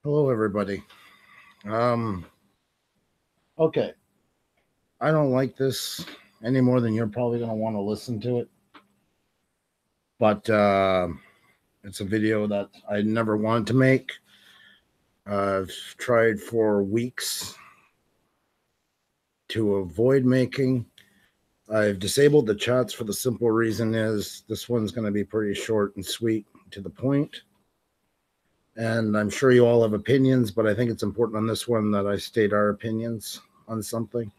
Hello, everybody. Um, okay, I don't like this any more than you're probably going to want to listen to it, but it's a video that I never wanted to make. I've tried for weeks to avoid making. I've disabled the chats for the simple reason is this one's going to be pretty short and sweet to the point. And I'm sure you all have opinions, but I think it's important on this one that I state our opinions on something.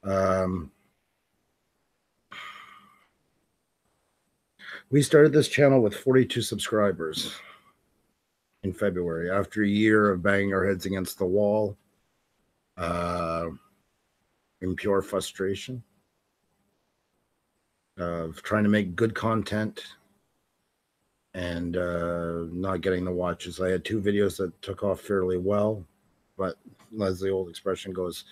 Um, We started this channel with 42 subscribers in February after a year of banging our heads against the wall uh, in pure frustration of trying to make good content and not getting the watches. I had two videos that took off fairly well, but as the old expression goes,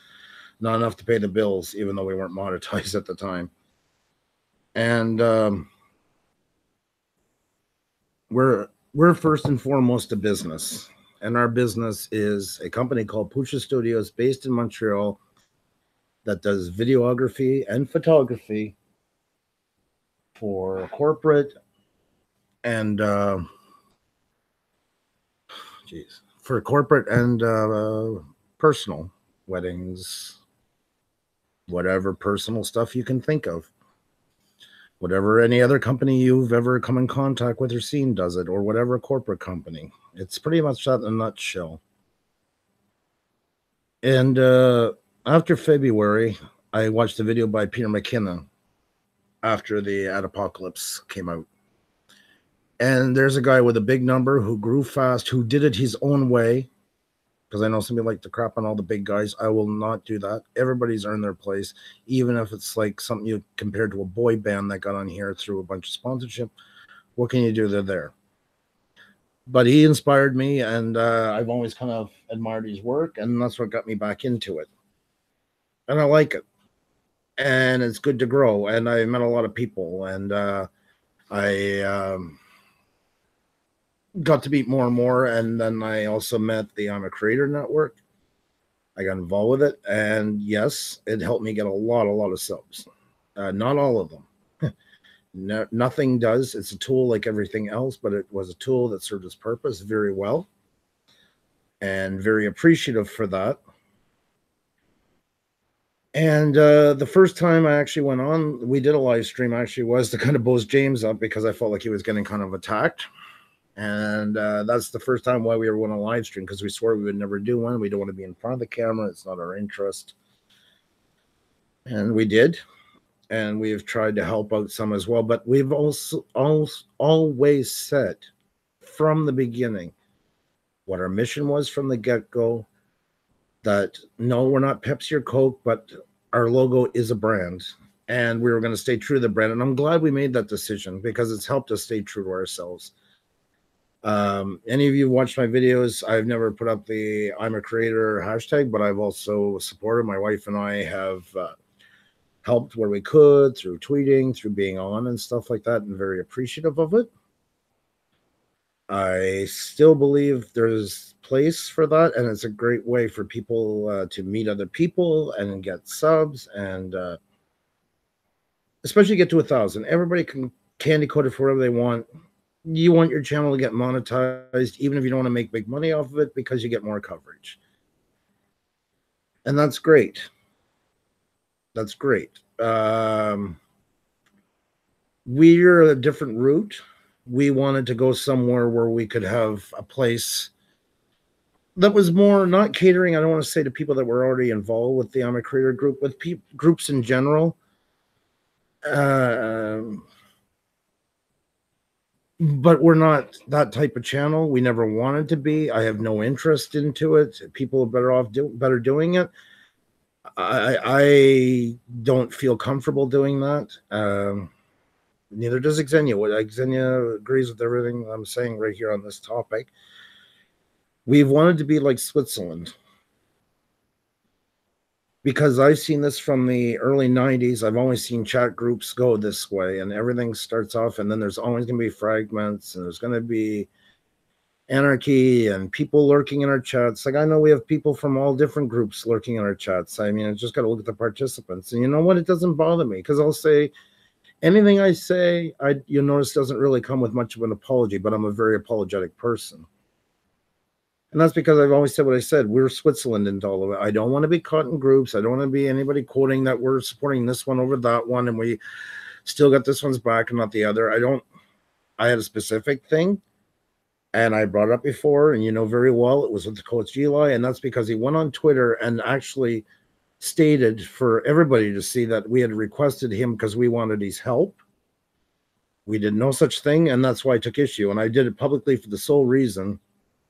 not enough to pay the bills, even though we weren't monetized at the time. And we're first and foremost a business, and our business is a company called Puša Studios based in Montreal that does videography and photography for corporate and for corporate and personal weddings, whatever personal stuff you can think of. Whatever any other company you've ever come in contact with or seen does it, or whatever corporate company. It's pretty much that in a nutshell. And after February, I watched a video by Peter McKinnon after the Apocalypse came out. And there's a guy with a big number who grew fast, who did it his own way. Because I know some people like to crap on all the big guys. I will not do that. Everybody's earned their place, even if it's like something you compared to a boy band that got on here through a bunch of sponsorship. What can you do? They're there. But he inspired me, and I've always kind of admired his work, and that's what got me back into it. And I like it. And it's good to grow. And I met a lot of people, and I got to meet more and more. And then I also met the I'm a Creator Network. I got involved with it, and yes, it helped me get a lot of subs. Not all of them. No, nothing does. It's a tool like everything else, but it was a tool that served its purpose very well, and very appreciative for that. And the first time I actually went on, we did a live stream. Actually, was to kind of boost James up because I felt like he was getting kind of attacked. And that's the first time why we were going to live stream, because we swore we would never do one. We don't want to be in front of the camera. It's not our interest. And we did. And we've tried to help out some as well. But we've also always said from the beginning what our mission was from the get-go, that no, we're not Pepsi or Coke, but our logo is a brand. And we were going to stay true to the brand. And I'm glad we made that decision, because it's helped us stay true to ourselves. Any of you watched my videos, I've never put up the I'm a Creator hashtag, but I've also supported. My wife and I have helped where we could through tweeting, through being on and stuff like that, and very appreciative of it. I still believe there's place for that, and it's a great way for people to meet other people and get subs, and especially get to 1,000. Everybody can candy coat it for whatever they want. You want your channel to get monetized, even if you don't want to make big money off of it, because you get more coverage. And that's great. That's great. We're a different route. We wanted to go somewhere where we could have a place that was more not catering. I don't want to say to people that were already involved with the I'm a Creator group, with groups in general. But we're not that type of channel. We never wanted to be. I have no interest into it. People are better off better doing it. I don't feel comfortable doing that. Neither does Xenia. Xenia agrees with everything I'm saying right here on this topic. We've wanted to be like Switzerland, because I've seen this from the early 90s. I've always seen chat groups go this way, and everything starts off, and then there's always going to be fragments, and there's going to be anarchy and people lurking in our chats. Like, I know we have people from all different groups lurking in our chats. I mean, I just got to look at the participants. And you know what? It doesn't bother me because I'll say anything I say, you notice doesn't really come with much of an apology, but I'm a very apologetic person. And that's because I've always said what I said. We're Switzerland into all of it. I don't want to be caught in groups. I don't want to be anybody quoting that we're supporting this one over that one and we still got this one's back and not the other. I had a specific thing and I brought it up before, and you know very well it was with the Coach Eli, and that's because he went on Twitter and actually stated for everybody to see that we had requested him because we wanted his help. We did no such thing, and that's why I took issue. And I did it publicly for the sole reason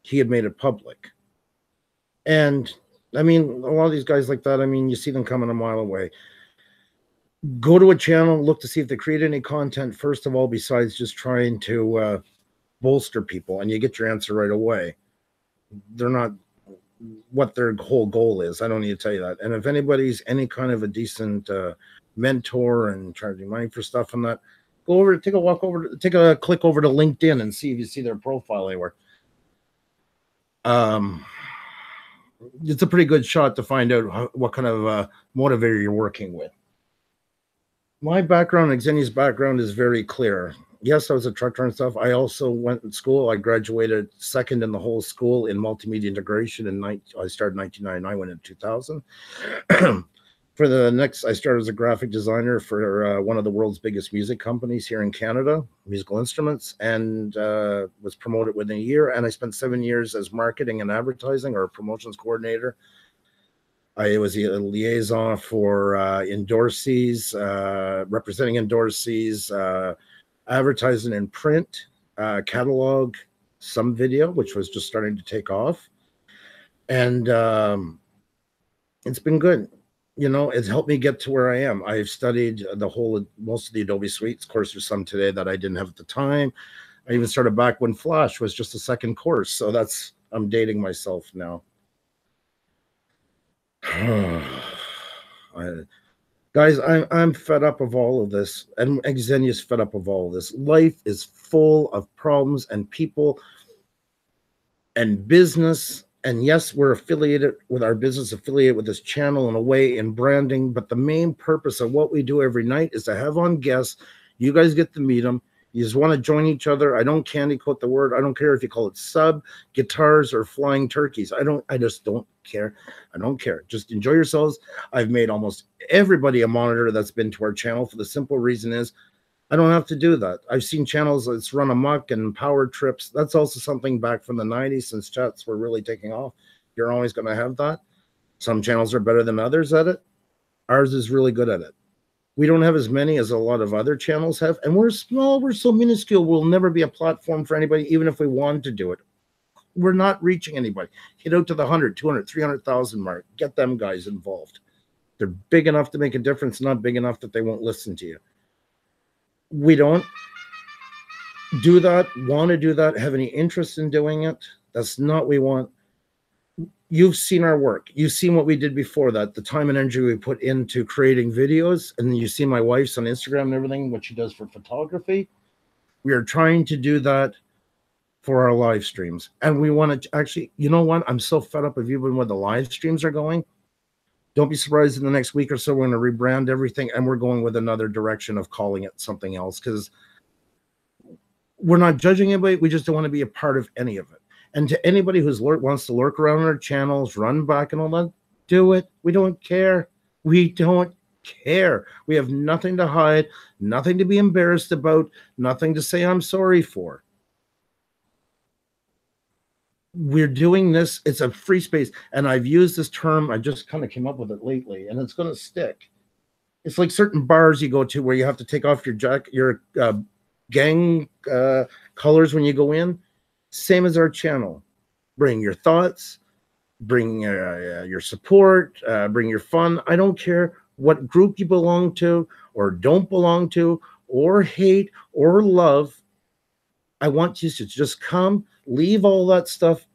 he had made it public. And I mean, a lot of these guys like that, I mean, you see them coming a mile away. Go to a channel, look to see if they create any content, first of all, besides just trying to bolster people, and you get your answer right away. They're not what their whole goal is. I don't need to tell you that. And if anybody's any kind of a decent mentor and charging money for stuff and that, go over, take a click over to LinkedIn and see if you see their profile anywhere. It's a pretty good shot to find out what kind of motivator you're working with. My background, Xenia's background, is very clear. Yes, I was a truck driver and stuff. I also went to school. I graduated second in the whole school in multimedia integration. I started in 1999. I went in 2000. For the next, I started as a graphic designer for one of the world's biggest music companies here in Canada, musical instruments, and was promoted within a year. And I spent 7 years as marketing and advertising or promotions coordinator. I was a liaison for endorsees, representing endorsees, advertising in print, catalog, some video, which was just starting to take off. And it's been good. You know, it's helped me get to where I am. I've studied most of the Adobe suites. Of course, there's some today that I didn't have at the time. I even started back when Flash was just a second course. So I'm dating myself now. Guys, I'm fed up of all of this, and Xenia's fed up of all of this. Life is full of problems and people and business. And yes, we're affiliated with our business, affiliated with this channel in a way in branding. But the main purpose of what we do every night is to have on guests. You guys get to meet them. You just want to join each other. I don't candy coat the word. I don't care if you call it sub, guitars, or flying turkeys. I just don't care. I don't care. Just enjoy yourselves. I've made almost everybody a monitor that's been to our channel for the simple reason is I don't have to do that. I've seen channels that's run amok and power trips. That's also something back from the 90s since chats were really taking off. You're always going to have that. Some channels are better than others at it. Ours is really good at it. We don't have as many as a lot of other channels have. And we're small. We're so minuscule. We'll never be a platform for anybody, even if we wanted to do it. We're not reaching anybody. Get out to the 100, 200, 300,000 mark. Get them guys involved. They're big enough to make a difference, not big enough that they won't listen to you. We don't do that, want to do that, have any interest in doing it. That's not what we want. You've seen our work. You've seen what we did before that, the time and energy we put into creating videos. And then you see my wife's on Instagram and everything, what she does for photography. We are trying to do that for our live streams. And we want to actually, you know what? I'm so fed up of even where the live streams are going. Don't be surprised in the next week or so, we're going to rebrand everything, and we're going with another direction of calling it something else because we're not judging anybody. We just don't want to be a part of any of it. And to anybody who's wants to lurk around our channels, run back and all that, do it. We don't care. We don't care. We have nothing to hide, nothing to be embarrassed about, nothing to say I'm sorry for. We're doing this. It's a free space. And I've used this term. I just kind of came up with it lately, and it's going to stick. It's like certain bars you go to where you have to take off your gang colors when you go in. Same as our channel. Bring your thoughts, bring your support, bring your fun. I don't care what group you belong to or don't belong to or hate or love. I want you to just come, leave all that stuff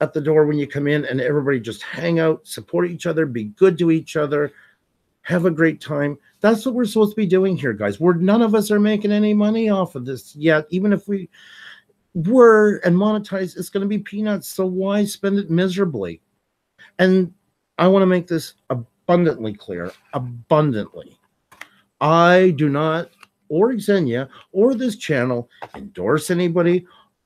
at the door when you come in, and everybody just hang out, support each other, be good to each other, have a great time. That's what we're supposed to be doing here, guys. None of us are making any money off of this yet. Even if we, word and monetize, it's going to be peanuts. So why spend it miserably? And I want to make this abundantly clear. Abundantly. I do not, or Xenia, or this channel, endorse anybody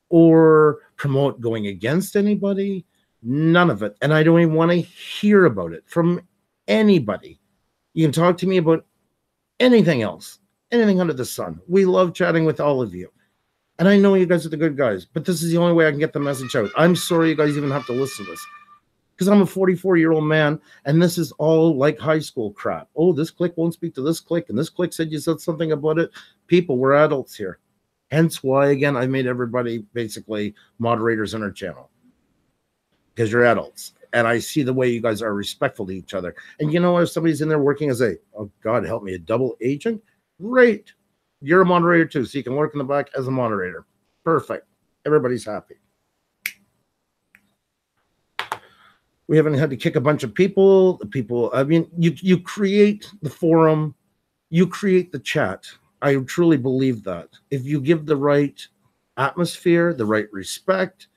or promote going against anybody. None of it. And I don't even want to hear about it from anybody. You can talk to me about anything else, anything under the sun. We love chatting with all of you. And I know you guys are the good guys, but this is the only way I can get the message out. I'm sorry you guys even have to listen to this, because I'm a 44-year-old man, and this is all like high school crap. Oh, this clique won't speak to this clique, and this clique said you said something about it. People, we're adults here. Hence why, again, I made everybody basically moderators on our channel, because you're adults. And I see the way you guys are respectful to each other. And you know, if somebody's in there working as a, oh, God help me, a double agent, great. You're a moderator too, so you can work in the back as a moderator. Perfect. Everybody's happy. We haven't had to kick a bunch of people. I mean, you create the forum, you create the chat. I truly believe that. If you give the right atmosphere, the right respect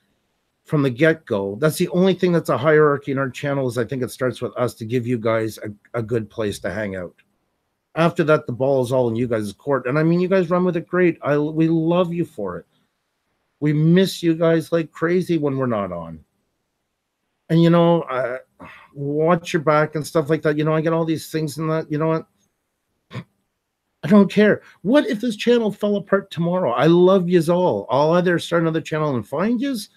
from the get-go, that's the only thing that's a hierarchy in our channel. Is I think it starts with us to give you guys a good place to hang out. After that, the ball is all in you guys' court. And I mean, you guys run with it great. We love you for it. We miss you guys like crazy when we're not on. And, you know, watch your back and stuff like that. You know, I get all these things and that, you know what? I don't care. What if this channel fell apart tomorrow? I love yous all. I'll either start another channel and find yous,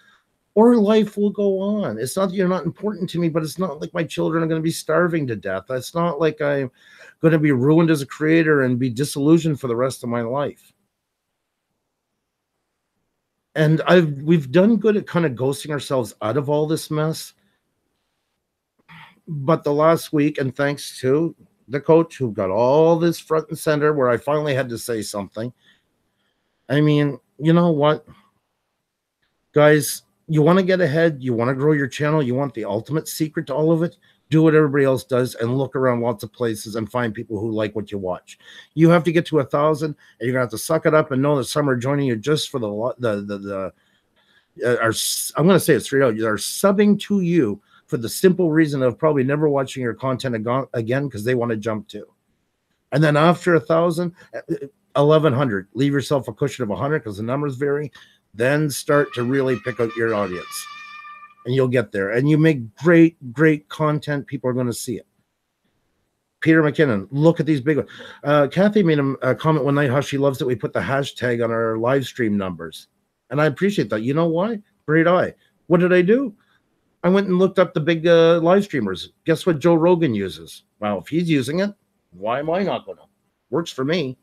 or life will go on. It's not that you're not important to me, but it's not like my children are going to be starving to death. It's not like I'm going to be ruined as a creator and be disillusioned for the rest of my life. And we've done good at kind of ghosting ourselves out of all this mess. But the last week, and thanks to the coach who got all this front and center, where I finally had to say something. I mean, you know what? Guys, you want to get ahead, you want to grow your channel, you want the ultimate secret to all of it, do what everybody else does and look around lots of places and find people who like what you watch. You have to get to 1,000, and you're gonna have to suck it up and know that some are joining you just for I'm gonna say it straight out, they're subbing to you for the simple reason of probably never watching your content again, because they want to jump to. And then after 1,000, 1,100, leave yourself a cushion of 100, because the numbers vary. Then start to really pick out your audience, and you'll get there. And you make great, great content. People are going to see it. Peter McKinnon, look at these big ones. Kathy made a comment one night how she loves that we put the hashtag on our live stream numbers. And I appreciate that. You know why? Great eye. What did I do? I went and looked up the big live streamers. Guess what Joe Rogan uses? Well, if he's using it, why am I not going to? Works for me.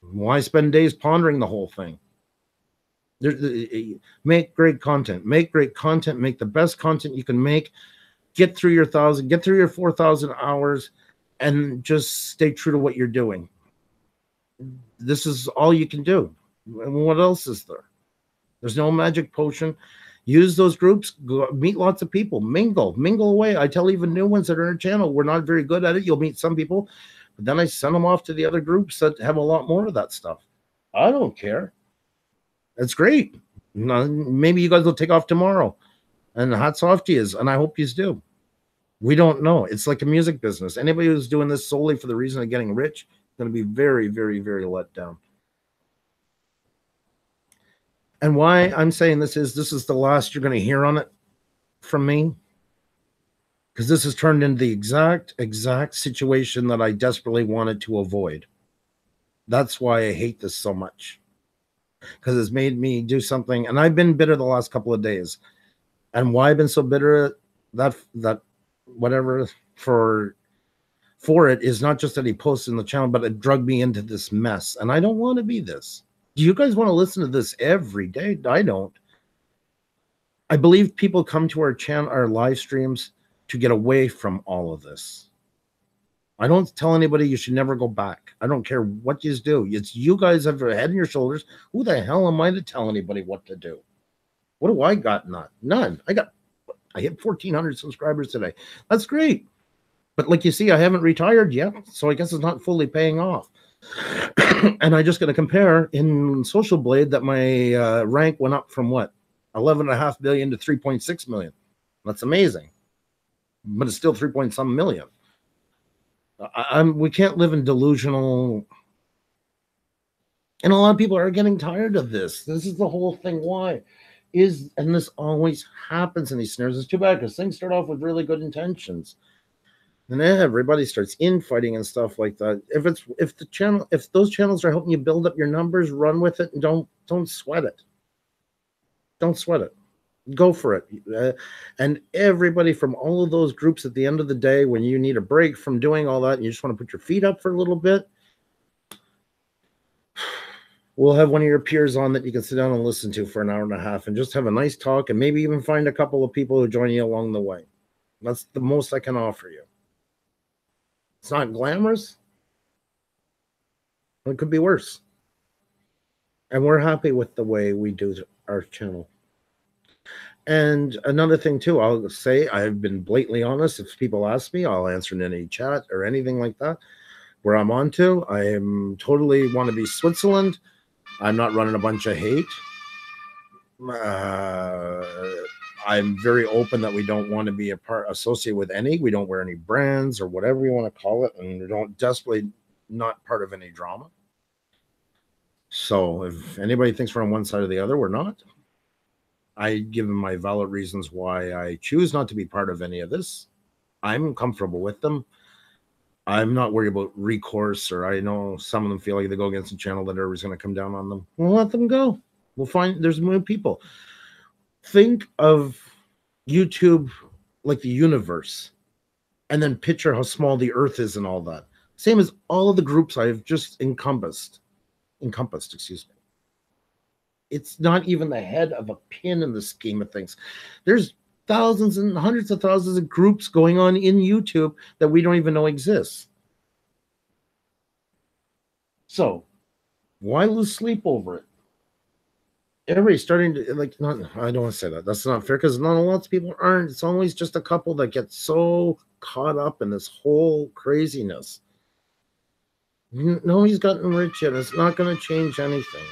Why spend days pondering the whole thing? Make great content. Make great content. Make the best content you can make. Get through your 1,000. Get through your 4,000 hours, and just stay true to what you're doing. This is all you can do. And what else is there? There's no magic potion. Use those groups. Go meet lots of people. Mingle away. I tell even new ones that are in our channel, we're not very good at it. You'll meet some people, but then I send them off to the other groups that have a lot more of that stuff. I don't care. That's great. Maybe you guys will take off tomorrow, and hats off to you, and I hope you do. We don't know. It's like a music business. Anybody who's doing this solely for the reason of getting rich is going to be very, very, very let down. And why I'm saying this is the last you're going to hear on it from me, because this has turned into the exact situation that I desperately wanted to avoid. That's why I hate this so much. Because it's made me do something, and I've been bitter the last couple of days. And why I've been so bitter, that whatever for it is not just that he posted in the channel, but it drugged me into this mess, and I don't want to be this. Do you guys want to listen to this every day? I don't. I believe people come to our channel, our live streams, to get away from all of this. I don't tell anybody you should never go back. I don't care what you do. It's you guys have your head on your shoulders. Who the hell am I to tell anybody what to do? What do I got? None. I hit 1,400 subscribers today. That's great. But like you see, I haven't retired yet, so I guess it's not fully paying off. And I just got to compare in Social Blade that my rank went up from what, 11.5 million to 3.6 million. That's amazing, but it's still 3 point some million. We can't live in delusional. And a lot of people are getting tired of this. This is the whole thing. Why? And this always happens in these scenarios. It's too bad because things start off with really good intentions. And then everybody starts infighting and stuff like that. If those channels are helping you build up your numbers, run with it and don't sweat it. Don't sweat it. Go for it. And everybody from all of those groups at the end of the day, when you need a break from doing all that and you just want to put your feet up for a little bit, we'll have one of your peers on that you can sit down and listen to for an hour and a half and just have a nice talk and maybe even find a couple of people who join you along the way. That's the most I can offer you. It's not glamorous. It could be worse. And we're happy with the way we do our channel. And another thing too, I'll say I've been blatantly honest. If people ask me, I'll answer in any chat or anything like that where I'm on to. I am totally want to be Switzerland. I'm not running a bunch of hate. I'm very open that we don't want to be associated with any. We don't wear any brands or whatever we want to call it, and we don't desperately not part of any drama. So if anybody thinks we're on one side or the other, we're not. I give them my valid reasons why I choose not to be part of any of this. I'm comfortable with them. I'm not worried about recourse, or I know some of them feel like they go against the channel that everybody's going to come down on them. We'll let them go. We'll find there's new people. Think of YouTube like the universe, and then picture how small the earth is and all that. Same as all of the groups I've just encompassed, excuse me. It's not even the head of a pin in the scheme of things. There's thousands and hundreds of thousands of groups going on in YouTube that we don't even know exists. So why lose sleep over it? Everybody's starting to I don't want to say that. That's not fair because not lots of people aren't. It's always just a couple that get so caught up in this whole craziness. Nobody's gotten rich yet. It's not going to change anything.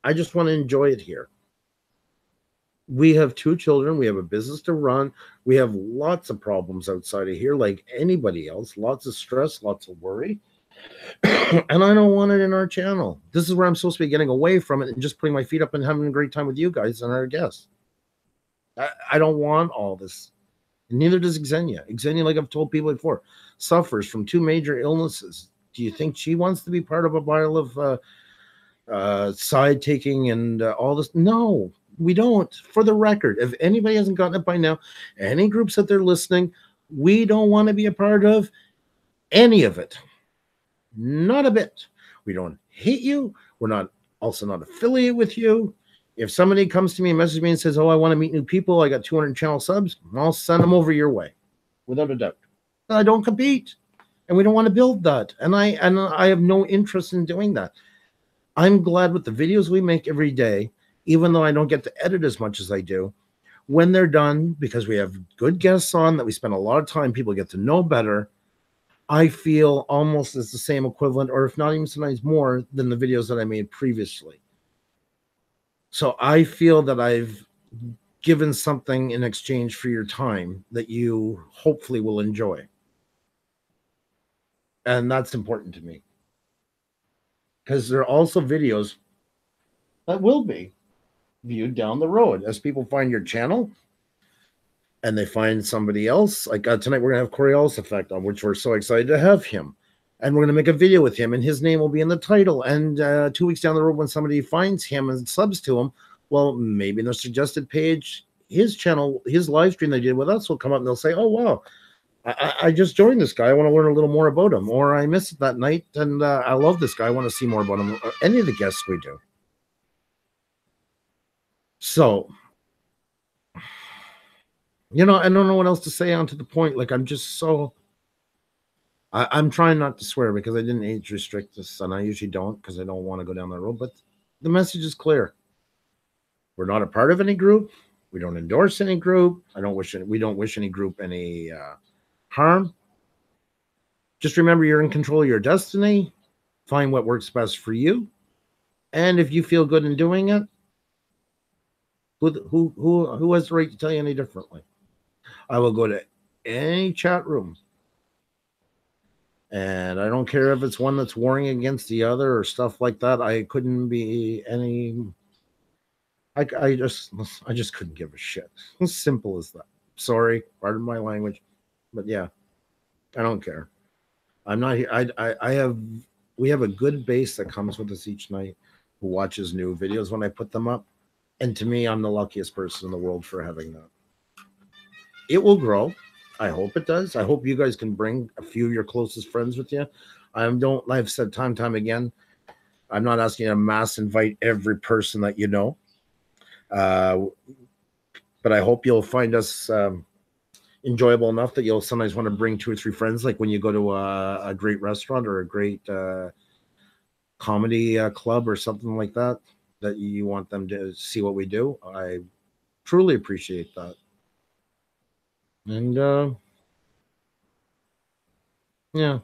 I just want to enjoy it here. We have 2 children. We have a business to run. We have lots of problems outside of here, like anybody else. Lots of stress, lots of worry. And I don't want it in our channel. This is where I'm supposed to be getting away from it and just putting my feet up and having a great time with you guys and our guests. I don't want all this. Neither does Xenia. Xenia, like I've told people before, suffers from 2 major illnesses. Do you think she wants to be part of a pile of side taking and all this? No, we don't. For the record, if anybody hasn't gotten it by now, any groups that they're listening, we don't want to be a part of any of it. Not a bit. We don't hate you. We're not affiliated with you. If somebody comes to me and messages me and says, "Oh, I want to meet new people. I got 200 channel subs," I'll send them over your way, without a doubt. I don't compete, and we don't want to build that. And I have no interest in doing that. I'm glad with the videos we make every day, even though I don't get to edit as much as I do, when they're done, because we have good guests on that we spend a lot of time, people get to know better. I feel almost as the same equivalent, or if not even sometimes more than the videos that I made previously. So I feel that I've given something in exchange for your time that you hopefully will enjoy. And that's important to me. Because there are also videos that will be viewed down the road as people find your channel and they find somebody else. Like tonight, we're going to have Coriolis Effect on, which we're so excited to have him. And we're going to make a video with him, and his name will be in the title. And 2 weeks down the road, when somebody finds him and subs to him, well, maybe in the suggested page, his channel, his live stream they did with us will come up and they'll say, "Oh, wow, I just joined this guy. I want to learn a little more about him." Or I missed it that night, and I love this guy. I want to see more about him. Or any of the guests we do. So, I don't know what else to say on to the point. Like, I'm just so... I'm trying not to swear because I didn't age restrict this, and I usually don't because I don't want to go down that road. But the message is clear. We're not a part of any group. We don't endorse any group. We don't wish any group any harm. Just remember, you're in control of your destiny. Find what works best for you. And if you feel good in doing it, who has the right to tell you any differently? I will go to any chat room, and I don't care if it's one that's warring against the other or stuff like that. I couldn't be any. I just couldn't give a shit. As simple as that. Sorry, pardon my language, but yeah, I don't care. I'm not here. I have. We have a good base that comes with us each night, who watches new videos when I put them up, and to me, I'm the luckiest person in the world for having that. It will grow. I hope it does. I hope you guys can bring a few of your closest friends with you. I don't. I've said time again. I'm not asking you to mass invite every person that you know, uh, but I hope you'll find us enjoyable enough that you'll sometimes want to bring 2 or 3 friends. Like when you go to a great restaurant or a great comedy club or something like that, that you want them to see what we do. I truly appreciate that. And yeah,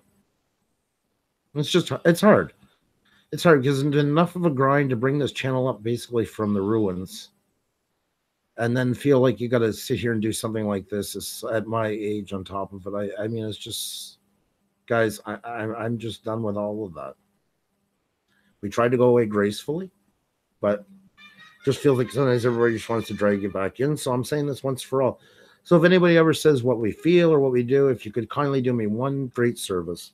it's hard. It's hard because it's enough of a grind to bring this channel up basically from the ruins, and then feel like you got to sit here and do something like this is at my age on top of it. I mean, it's just, guys, I'm just done with all of that. We tried to go away gracefully, but just feels like sometimes everybody just wants to drag you back in. So I'm saying this once for all. So if anybody ever says what we feel or what we do, if you could kindly do me one great service,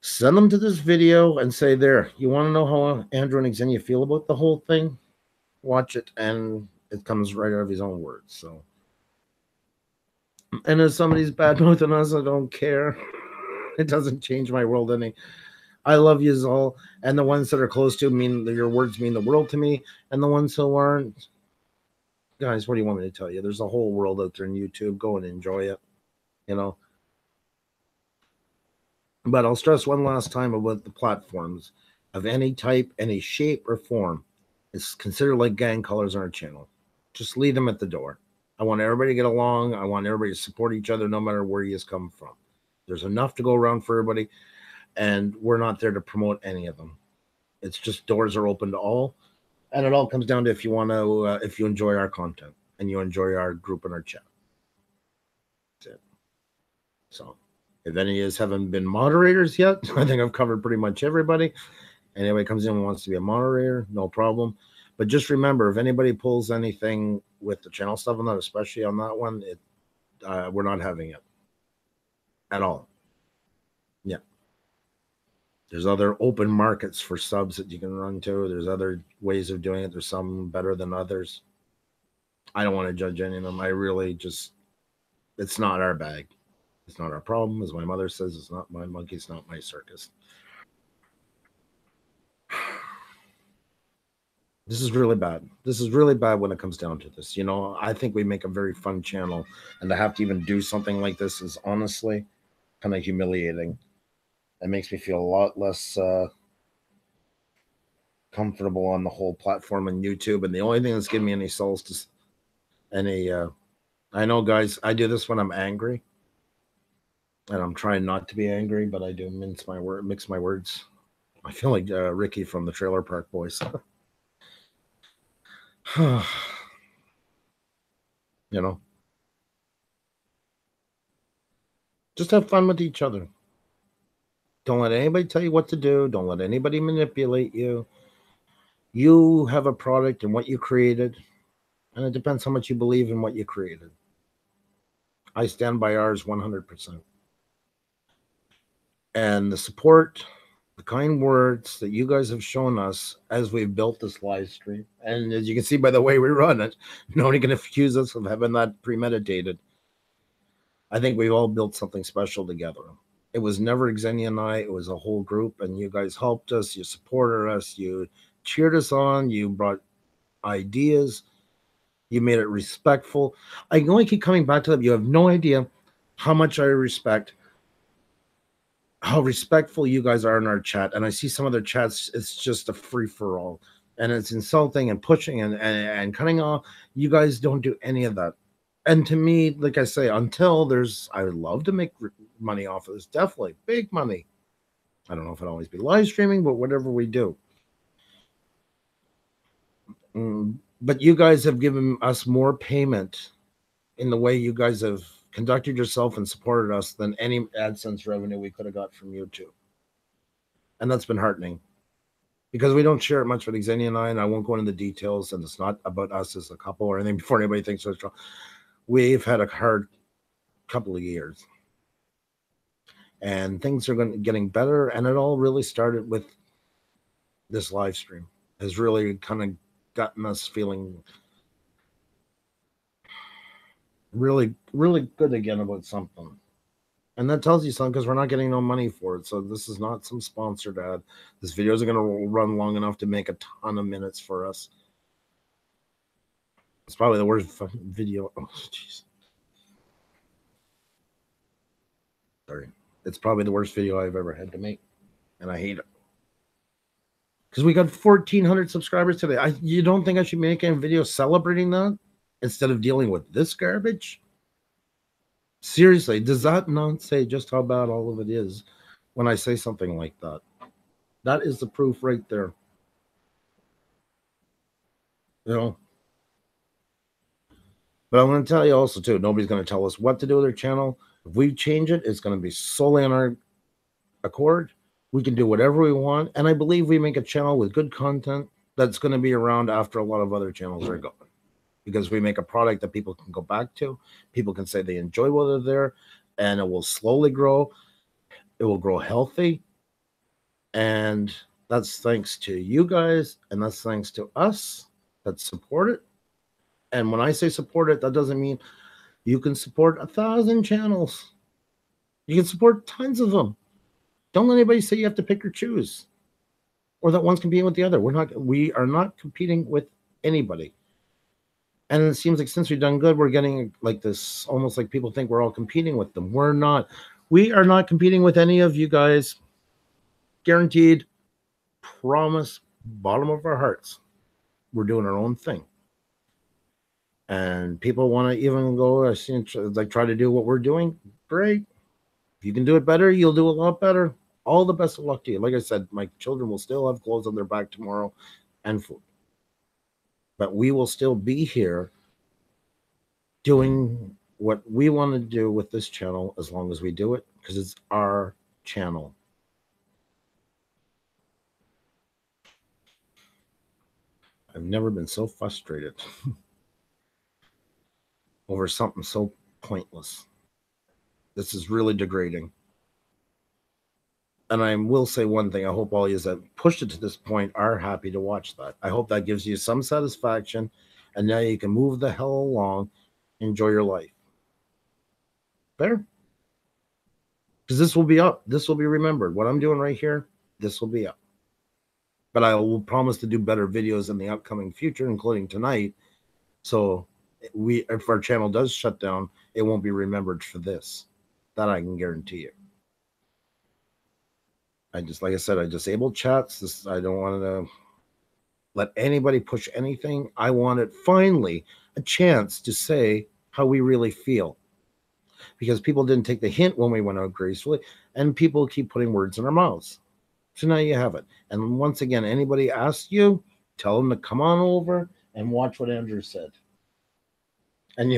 send them to this video and say, there, you want to know how Andrew and Xenia feel about the whole thing? Watch it, and it comes right out of his own words. So, and if somebody's bad mouthing us, I don't care. It doesn't change my world any. I love you all, and the ones that are close to mean your words mean the world to me, and the ones who aren't, guys, what do you want me to tell you? There's a whole world out there in YouTube. Go and enjoy it, you know. But I'll stress one last time about the platforms of any type, any shape or form. It's considered like gang colors on our channel. Just leave them at the door. I want everybody to get along. I want everybody to support each other no matter where you come from. There's enough to go around for everybody, and we're not there to promote any of them. It's just doors are open to all, and it all comes down to if you want to, if you enjoy our content and you enjoy our group and our chat. That's it. So, if any of you haven't been moderators yet, I think I've covered pretty much everybody. Anybody comes in and wants to be a moderator, no problem. But just remember, if anybody pulls anything with the channel stuff on that, especially on that one, we're not having it at all. Yeah. There's other open markets for subs that you can run to. There's other ways of doing it. There's some better than others. I don't want to judge any of them. I really just, it's not our bag. It's not our problem. As my mother says, it's not my monkey. It's not my circus. This is really bad. This is really bad when it comes down to this. You know, I think we make a very fun channel, and to have to even do something like this is honestly kind of humiliating. It makes me feel a lot less comfortable on the whole platform and YouTube. And the only thing that's giving me any souls to any, I know, guys, I do this when I'm angry, and I'm trying not to be angry, but I do mix my words. I feel like Ricky from the Trailer Park Boys. You know, just have fun with each other. Don't let anybody tell you what to do. Don't let anybody manipulate you. You have a product and what you created, and it depends how much you believe in what you created. I stand by ours 100%. And the support, the kind words that you guys have shown us as we've built this live stream, and as you can see by the way we run it, nobody can accuse us of having that premeditated. I think we've all built something special together. It was never Xenia and I, it was a whole group, and you guys helped us, you supported us, you cheered us on, you brought ideas, you made it respectful. I can only keep coming back to that. You have no idea how much I respect how respectful you guys are in our chat. And I see some of their chats, it's just a free-for-all. And it's insulting and pushing and cutting off. You guys don't do any of that. And to me, like I say, until there's, I would love to make money off of this. Definitely big money. I don't know if it'll always be live streaming, but whatever we do. But you guys have given us more payment in the way you guys have conducted yourself and supported us than any AdSense revenue we could have got from YouTube. And that's been heartening because we don't share it much with Xenia and I won't go into the details, and it's not about us as a couple or anything before anybody thinks we're strong. We've had a hard couple of years and things are getting better, and it all really started with this live stream. Has really kind of gotten us feeling really, really good again about something. And that tells you something because we're not getting no money for it. So this is not some sponsored ad. This video isn't going to run long enough to make a ton of minutes for us. It's probably the worst video. Oh, jeez. Sorry. It's probably the worst video I've ever had to make. And I hate it. Because we got 1,400 subscribers today. You don't think I should make a video celebrating that instead of dealing with this garbage? Seriously, does that not say just how bad all of it is when I say something like that? That is the proof right there. You know? But I'm going to tell you also, too, nobody's going to tell us what to do with their channel. If we change it, it's going to be solely on our accord. We can do whatever we want. And I believe we make a channel with good content that's going to be around after a lot of other channels are going. Because we make a product that people can go back to. People can say they enjoy what they're there. And it will slowly grow. It will grow healthy. And that's thanks to you guys. And that's thanks to us that support it. And when I say support it, that doesn't mean you can support 1,000 channels. You can support tons of them. Don't let anybody say you have to pick or choose, or that one's competing with the other. We are not competing with anybody. And it seems like since we've done good, we're getting like this, almost like people think we're all competing with them. We're not. We are not competing with any of you guys. Guaranteed. Promise. Bottom of our hearts. We're doing our own thing. And people want to even go, like, try to do what we're doing. Great. If you can do it better, you'll do a lot better. All the best of luck to you. Like I said, my children will still have clothes on their back tomorrow and food. But we will still be here doing what we want to do with this channel as long as we do it, because it's our channel. I've never been so frustrated over something so pointless. This is really degrading. And I will say one thing. I hope all you that pushed it to this point are happy to watch that. I hope that gives you some satisfaction. And now you can move the hell along. Enjoy your life. Fair? Because this will be up. This will be remembered. What I'm doing right here, this will be up. But I will promise to do better videos in the upcoming future, including tonight. So if our channel does shut down, it won't be remembered for this. That I can guarantee you. Like I said, I disabled chats. I don't want to let anybody push anything. I wanted finally a chance to say how we really feel, because people didn't take the hint when we went out gracefully, and people keep putting words in our mouths. So now you have it. And once again, anybody asks you, tell them to come on over and watch what Andrew said. And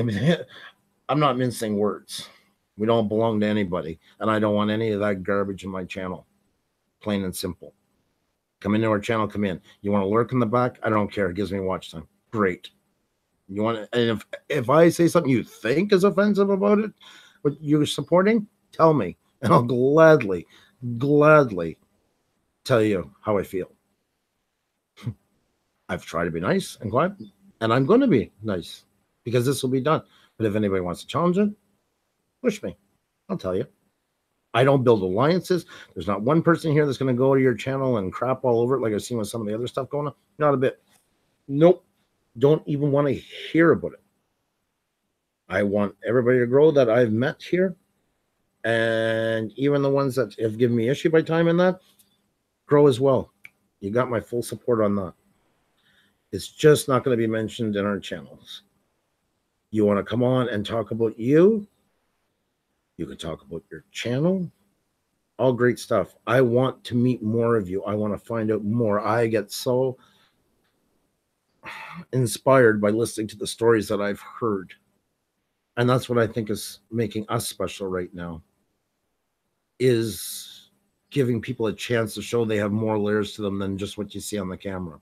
I'm not mincing words. We don't belong to anybody, and I don't want any of that garbage in my channel. Plain and simple. Come into our channel, come in. You want to lurk in the back? I don't care. It gives me watch time. Great. You want to, and if I say something you think is offensive about it, what you're supporting, tell me, and I'll gladly tell you how I feel. I've tried to be nice and quiet, and I'm going to be nice because this will be done. But if anybody wants to challenge it, push me. I'll tell you. I don't build alliances. There's not one person here that's going to go to your channel and crap all over it like I've seen with some of the other stuff going on. Not a bit. Nope. Don't even want to hear about it. I want everybody to grow that I've met here. And even the ones that have given me issue by time in that, grow as well. You got my full support on that. It's just not going to be mentioned in our channels. You want to come on and talk about you? You can talk about your channel. All great stuff. I want to meet more of you. I want to find out more. I get so inspired by listening to the stories that I've heard. And that's what I think is making us special right now, is giving people a chance to show they have more layers to them than just what you see on the camera.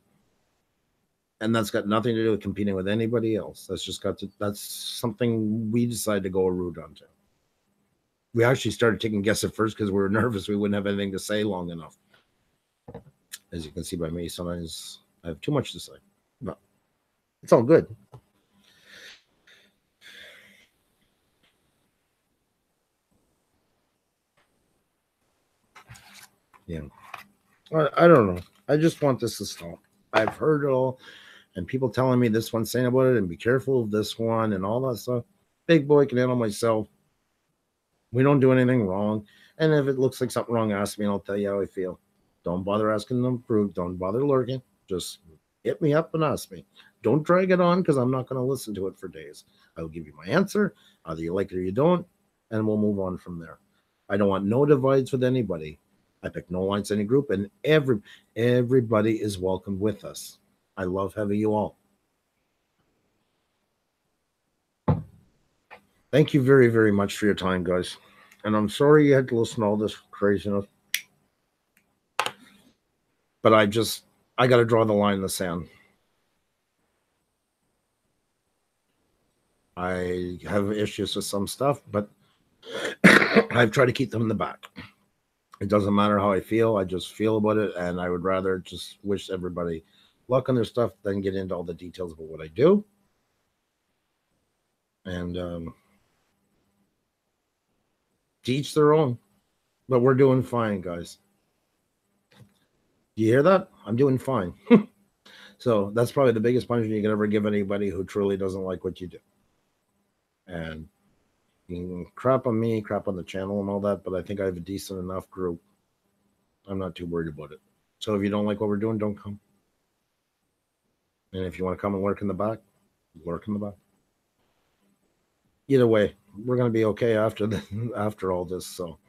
And that's got nothing to do with competing with anybody else. That's something we decided to go a route onto. We actually started taking guests at first because we were nervous we wouldn't have anything to say long enough. As you can see by me, sometimes I have too much to say. But it's all good. Yeah. I don't know. I just want this to stop. I've heard it all, and people telling me this one saying about it, and be careful of this one, and all that stuff. Big boy can handle myself. We don't do anything wrong. And if it looks like something wrong, ask me and I'll tell you how I feel. Don't bother asking them to prove. Don't bother lurking. Just hit me up and ask me. Don't drag it on because I'm not going to listen to it for days. I will give you my answer. Either you like it or you don't, and we'll move on from there. I don't want no divides with anybody. I pick no lines any group, and everybody is welcome with us. I love having you all. Thank you very, very much for your time, guys. And I'm sorry you had to listen to all this craziness. But I got to draw the line in the sand. I have issues with some stuff, but I've tried to keep them in the back. It doesn't matter how I feel. I just feel about it. And I would rather just wish everybody luck on their stuff than get into all the details about what I do. And each their own. But we're doing fine, guys. You hear that? I'm doing fine. So that's probably the biggest punishment you can ever give anybody who truly doesn't like what you do. And you can crap on me, crap on the channel and all that, but I think I have a decent enough group. I'm not too worried about it. So if you don't like what we're doing, don't come. And if you want to come and lurk in the back, lurk in the back. Either way, we're going to be okay after all this. So,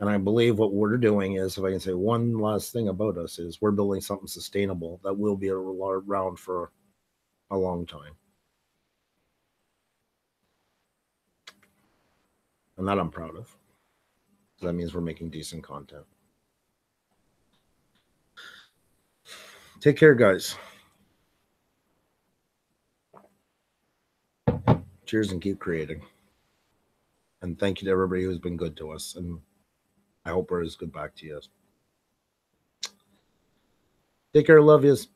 and I believe what we're doing is, if I can say one last thing about us, is we're building something sustainable that will be around for a long time. And that I'm proud of. That means we're making decent content. Take care, guys. Cheers and keep creating. And thank you to everybody who's been good to us. And I hope we're as good back to you. Take care. Love yous.